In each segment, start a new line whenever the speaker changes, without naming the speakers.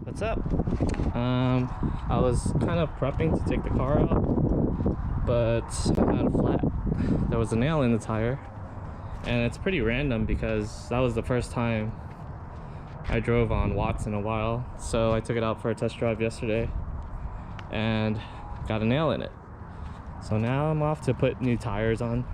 What's up? I was kind of prepping to take the car out, but I had a flat. There was a nail in the tire, and it's pretty random because that was the first time I drove on Watts in a while. So I took it out for a test drive yesterday and got a nail in it. So now I'm off to put new tires on.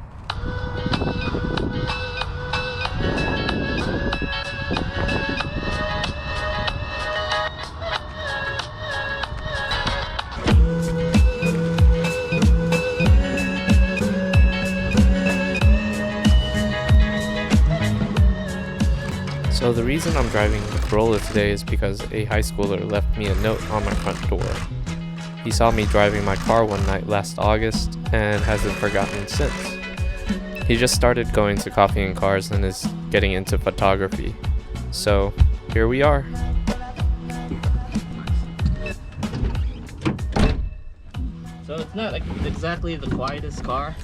So the reason I'm driving the Corolla today is because a high schooler left me a note on my front door. He saw me driving my car one night last August and hasn't forgotten since. He just started going to Coffee and Cars and is getting into photography. So here we are. So it's not like exactly the quietest car.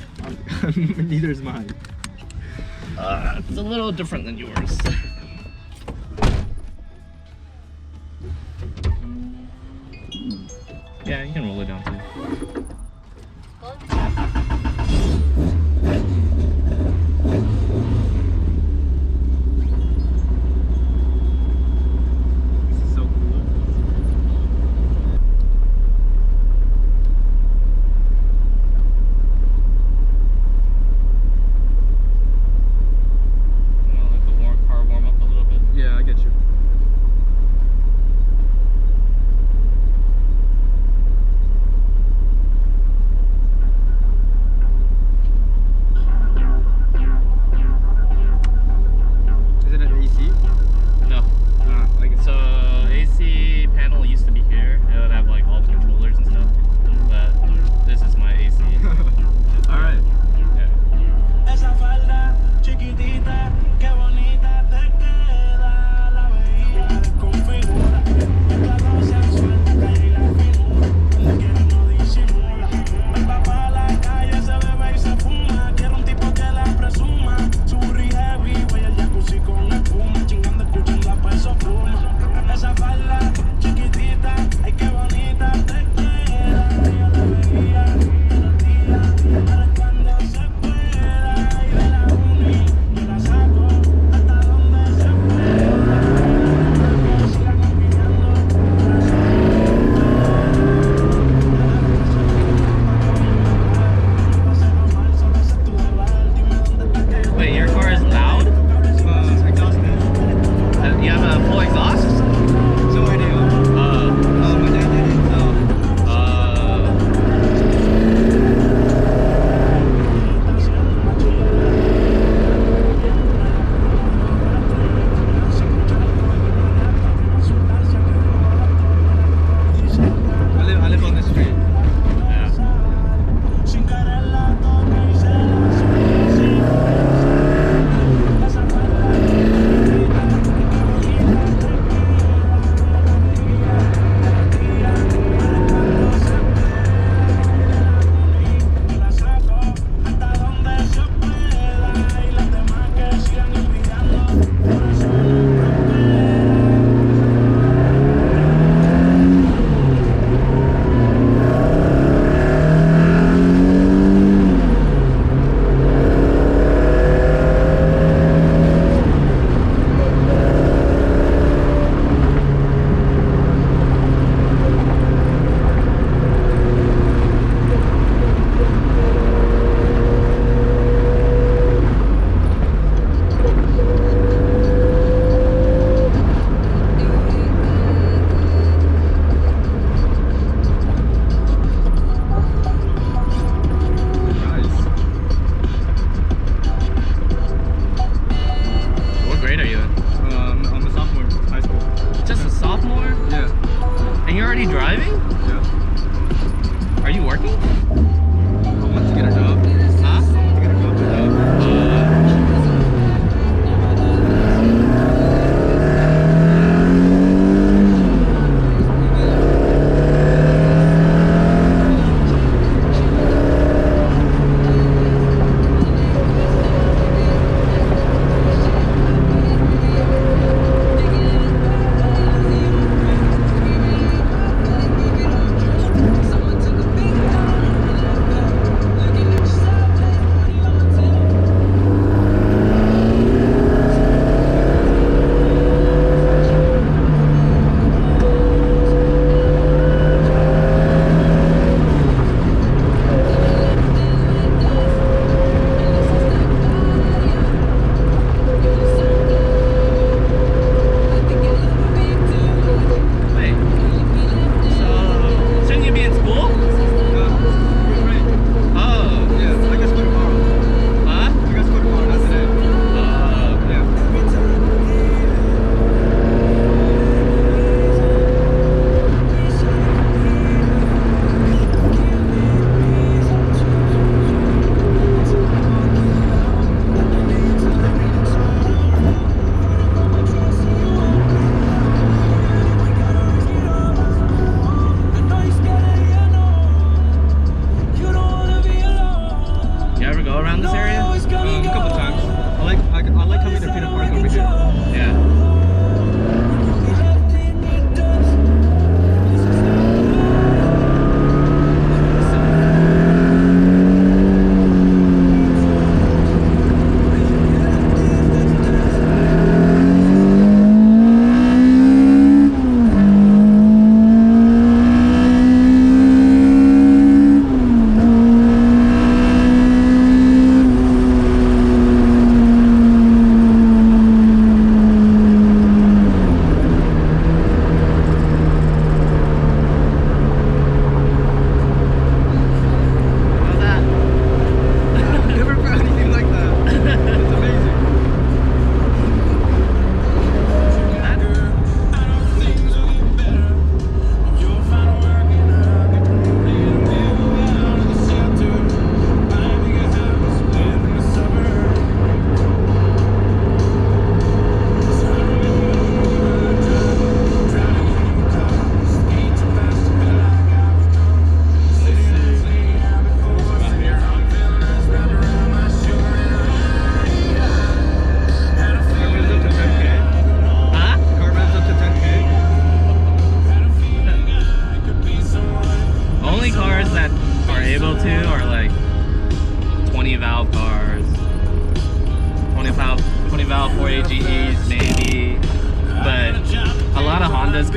Neither is mine.
It's a little different than yours. Yeah, you can roll it down too.
This is so cool.
Let the car warm up a little bit.
Yeah, I get you.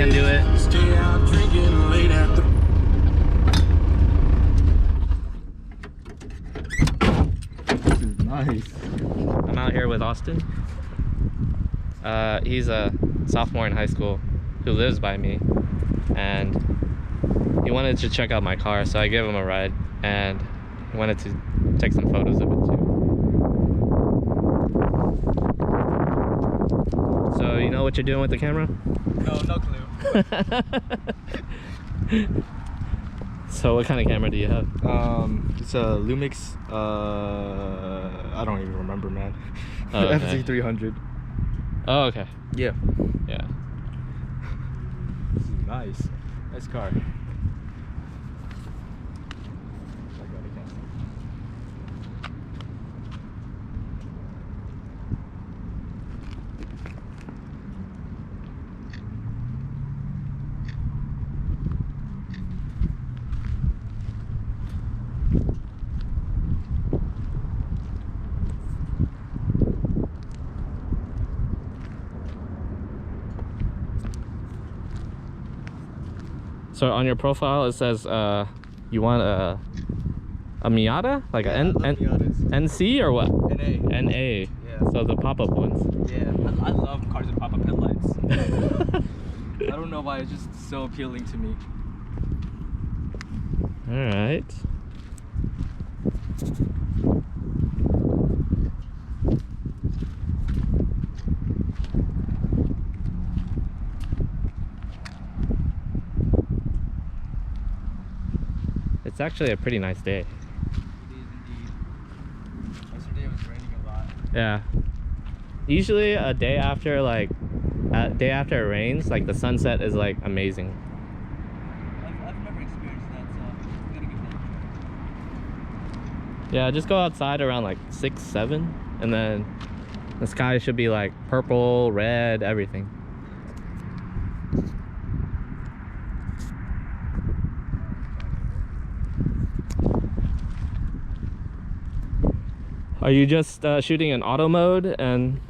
can do it.
Stay out drinking late at the
This is nice.
I'm out here with Austin. He's a sophomore in high school who lives by me, and he wanted to check out my car, so I gave him a ride, and he wanted to take some photos of it too. So you know what you're doing with the camera?
No clue.
So what kind of camera do you have?
It's a Lumix. I don't even remember, man.
Oh, okay.
FZ300.
Oh, okay.
Yeah.
Yeah.
This is nice. Nice car.
So on your profile it says you want a Miata, like
Yeah,
a
I love Miatas.
NC or what?
NA.
NA.
Yeah.
So the pop-up ones.
Yeah, I love cars with pop-up headlights. I don't know why, it's just so appealing to me.
All right. It's actually a pretty nice day.
It is indeed. Yesterday it was raining a lot.
Yeah. Usually a day after day after it rains, like the sunset is like amazing.
I've never experienced that, so I'm gonna give that a try.
Yeah, just go outside around like 6, 7, and then the sky should be like purple, red, everything. Are you just shooting in auto mode? And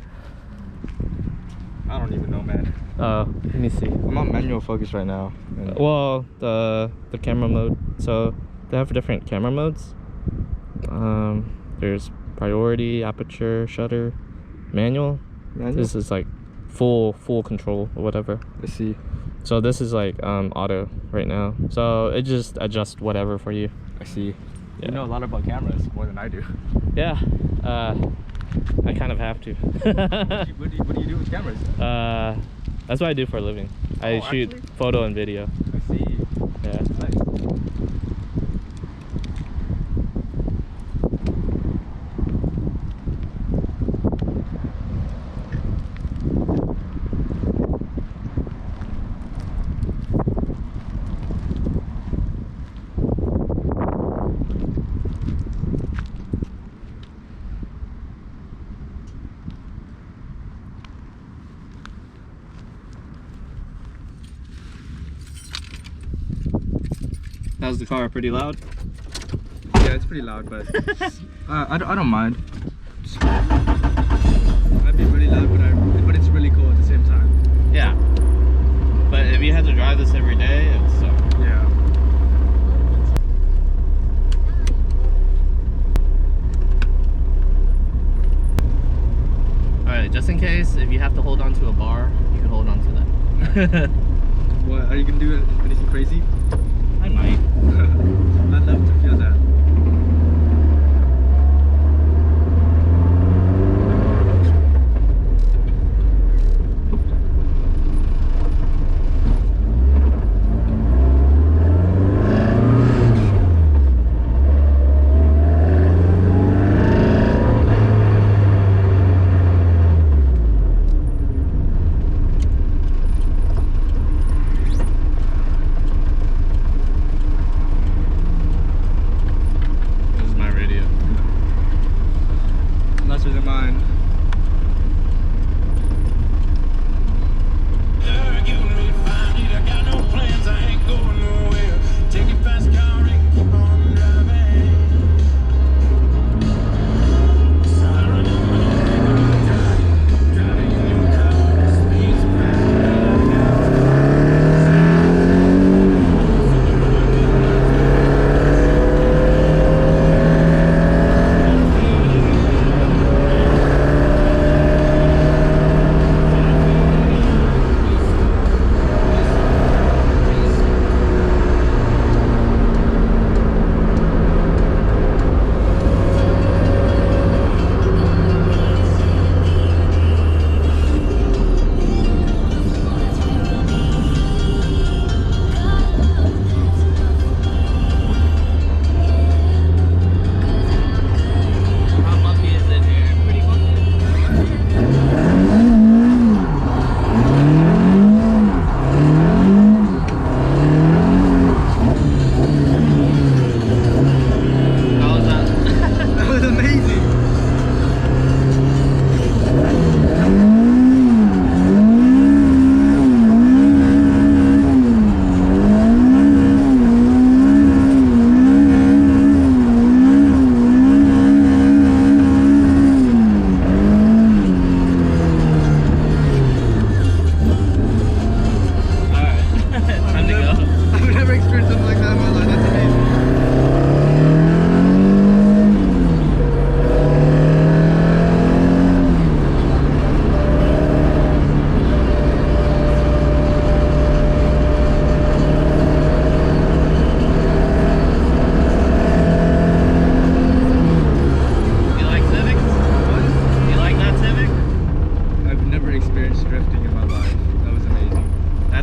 I don't even know, man.
let me see.
I'm on manual focus right now. And
Well, the camera mode. So they have different camera modes. There's priority, aperture, shutter, manual. This is like full control or whatever.
Let's see.
So this is like auto right now. So it just adjusts whatever for you.
I see.
Yeah.
You know a lot about cameras, more than I do.
Yeah. I kind of have to.
What do you do with cameras?
That's what I do for a living. I
Oh,
shoot
actually?
photo and video.
I see.
Yeah.
Nice.
How's the car? Pretty loud?
Yeah, it's pretty loud, but I don't mind. It might be really loud, but it's really cool at the same time.
Yeah. But if you had to drive this every day, it would suck.
Yeah.
Alright, just in case, if you have to hold on to a bar, you can hold on to that.
What, are you gonna do anything crazy?
I might.
I'd love to feel that.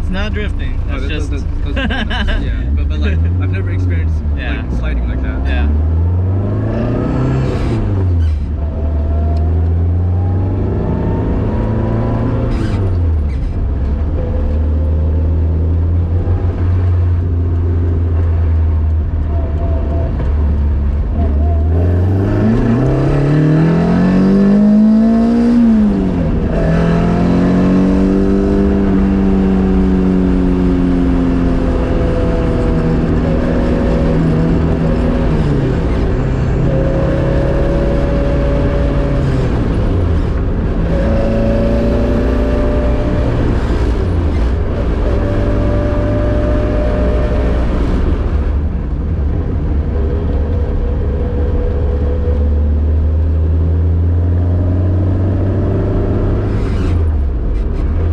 That's not drifting. That's
Oh,
just.
yeah, but like I've never experienced
Yeah.
like sliding like that.
Yeah.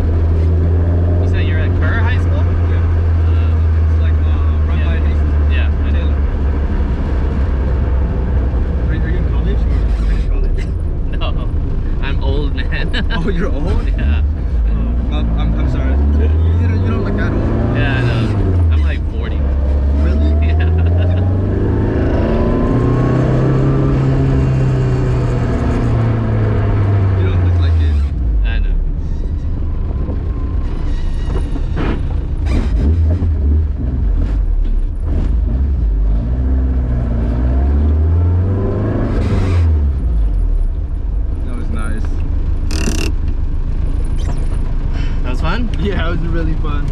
You said you're at Kerr High School?
It's like run by Hastings.
Yeah, I know.
Taylor. Are you in college or finished college?
No, I'm old, man.
Oh, you're old?
Yeah.
I'm sorry. You don't look that old.
Yeah, I know. I'm like 40.
Really?
Yeah.
You don't look like it.
I know.
That was nice.
That was fun?
Yeah, it was really fun.